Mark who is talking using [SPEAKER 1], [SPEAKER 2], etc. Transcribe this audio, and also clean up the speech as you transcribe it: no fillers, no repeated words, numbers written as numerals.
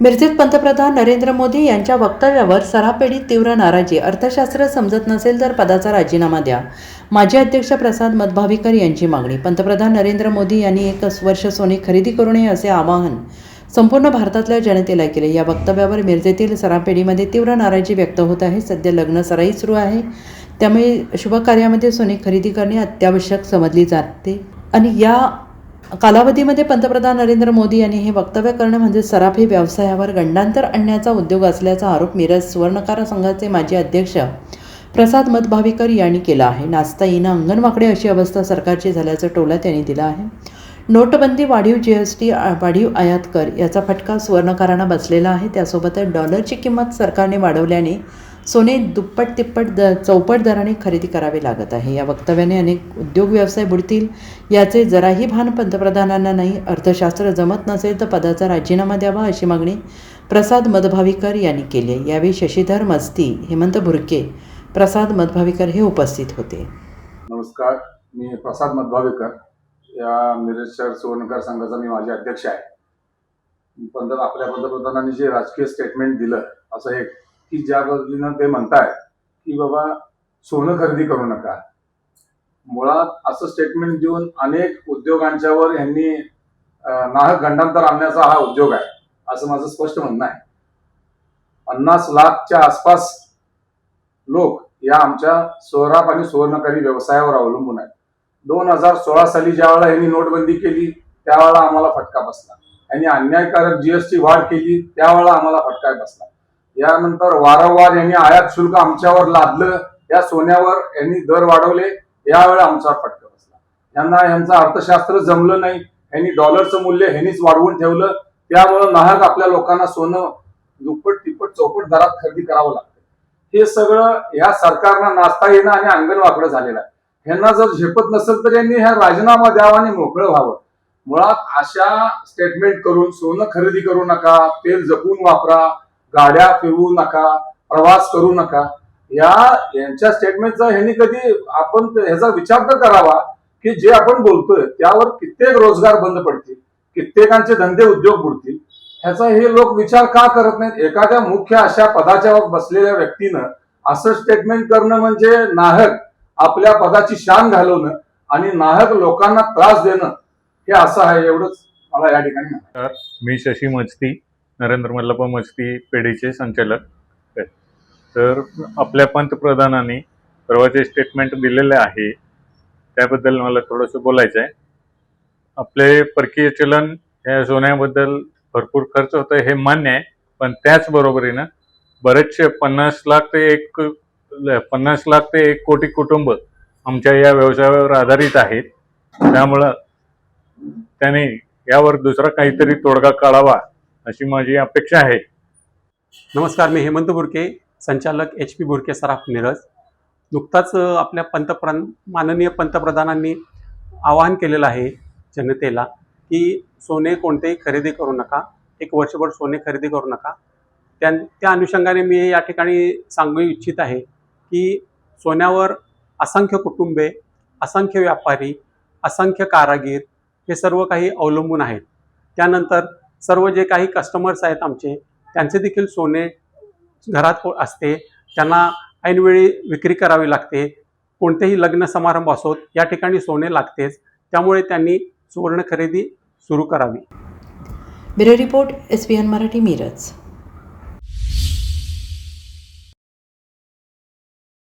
[SPEAKER 1] मिरजेत पंतप्रधान नरेंद्र मोदी यांच्या वक्तव्यावर सरापेढीत तीव्र नाराजी. अर्थशास्त्र समजत नसेल तर पदाचा राजीनामा द्या. माजी अध्यक्ष प्रसाद मतभावीकर यांची मागणी. पंतप्रधान नरेंद्र मोदी यांनी 1 वर्ष सोने खरेदी करू नये असे आवाहन संपूर्ण भारतातल्या जनतेला केले. या वक्तव्यावर मिरजेतील सरापेढीमध्ये तीव्र नाराजी व्यक्त होत आहे. सध्या लग्न सराई सुरू आहे, त्यामुळे शुभकार्यामध्ये सोने खरेदी करणे अत्यावश्यक समजली जाते आणि या कालावधीमध्ये पंतप्रधान नरेंद्र मोदी यांनी हे वक्तव्य करणं म्हणजे सराफी व्यवसायावर गंडांतर आणण्याचा उद्योग असल्याचा आरोप मिरज सुवर्णकार संघाचे माजी अध्यक्ष प्रसाद मतभावीकर यांनी केला आहे. नाचता येईना अंगण वाकडे अशी अवस्था सरकारची झाल्याचा टोला त्यांनी दिला आहे. नोटबंदी, वाढीव GST, वाढीव आयात कर याचा फटका सुवर्णकारांना बसलेला आहे. त्यासोबतच डॉलरची किंमत सरकारने वाढवल्याने सोने दुप्पट तिप्पट चौपट दराने खरेदी करावे लागत आहे. या वक्तव्याने अनेक उद्योग व्यवसाय बुडतील याचे जराही भान पंतप्रधानांना नाही. अर्थशास्त्र जमत नसेल तर पदाचा राजीनामा द्यावा अशी मागणी प्रसाद मतभावीकर यांनी केली आहे. यावेळी शशीधर मस्ती, हेमंत भुरके, प्रसाद मतभावीकर हे उपस्थित होते.
[SPEAKER 2] नमस्कार, मी प्रसाद मतभावीकर, या मिरज शहर सुवर्णकार संघाचा मी माजी अध्यक्ष आहे. आपल्या पंतप्रधानांनी जे राजकीय स्टेटमेंट दिलं असं एक की ज्या पद्धतीनं ते म्हणताय की बाबा सोनं खरेदी करू नका, मुळात असं स्टेटमेंट देऊन अनेक उद्योगांच्यावर यांनी नाहक गंडांतर आणण्याचा हा उद्योग आहे असं माझं स्पष्ट म्हणणं आहे. 50 लाखच्या आसपास लोक या आमच्या सोराप आणि सुवर्णकारी व्यवसायावर अवलंबून आहेत. 2016 साली ज्यावेळेला यांनी नोटबंदी केली त्यावेळेला आम्हाला फटका बसला. यांनी अन्यायकारक GST वाढ केली त्यावेळेला आम्हाला फटका बसला. यानंतर वारंवार यांनी आयात शुल्क आमच्यावर लादलं, या सोन्यावर यांनी दर वाढवले, यावेळी आमच्यावर फटका बसला. यांचं अर्थशास्त्र जमलं नाही. यांनी डॉलरचं मूल्य ह्यांनीच वाढवून ठेवलं, त्यामुळं नाहक आपल्या लोकांना सोनं दुप्पट तिप्पट चौपट दरात खरेदी करावं लागतं. हे सगळं या सरकारनं नाचता येणं आणि अंगण वाकडं झालेलं आहे. ह्यांना जर झेपत नसेल तर यांनी ह्या राजीनामा द्यावा आणि मोकळं व्हावं. मुळात अशा स्टेटमेंट करून सोनं खरेदी करू नका, तेल जपून वापरा, गाड्या फिरवू नका, प्रवास करू नका, यांच्या स्टेटमेंटचा ह्यांनी कधी आपण ह्याचा विचार तर करावा की जे आपण बोलतोय त्यावर कित्येक रोजगार बंद पडतील, कित्येकांचे धंदे उद्योग बुडतील. ह्याचा हे लोक विचार का करत नाहीत? एखाद्या मुख्य अशा पदाच्या बसलेल्या व्यक्तीनं असं स्टेटमेंट करणं म्हणजे नाहक आपल्या पदाची शान घालवणं आणि नाहक लोकांना त्रास देणं हे असं आहे. एवढंच मला या ठिकाणी.
[SPEAKER 3] मी शशी मस्ती, नरेंद्र मल्लप्पा मस्ती पेढीचे संचालक. तर आपल्या पंतप्रधानांनी परवा जे स्टेटमेंट दिलेले आहे त्याबद्दल मला थोडंसं बोलायचं आहे. आपले परकीय चलन या सोन्याबद्दल भरपूर खर्च होतं हे मान्य आहे, पण त्याचबरोबरीनं बरेचसे 50 लाख ते 1 कोटी कुटुंब आमच्या या व्यवसायावर आधारित आहेत. त्यामुळं त्याने यावर दुसरा काहीतरी तोडगा काढावा अशी माझी अपेक्षा आहे.
[SPEAKER 4] नमस्कार, मी हेमंत भुरके, संचालक HP भुरके सराफ मिरज. नुकताच आपल्या माननीय पंतप्रधानांनी आवाहन केलेलं आहे जनतेला की सोने कोणतेही खरेदी करू नका, 1 वर्षभर सोने खरेदी करू नका. त्या अनुषंगाने मी या ठिकाणी सांगू इच्छित आहे की सोन्यावर असंख्य कुटुंबे, असंख्य व्यापारी, असंख्य कारागीर हे सर्व काही अवलंबून आहेत. त्यानंतर सर्व जे काही कस्टमर्स आहेत आमचे, त्यांचे देखील सोने घरात असते, त्यांना ऐनवेळी विक्री करावी लागते. कोणतेही लग्न समारंभ असोत या ठिकाणी सोने लागतेच, त्यामुळे त्यांनी सुवर्ण खरेदी सुरू करावी.
[SPEAKER 1] Bureau report, SBN Marathi, Miraj.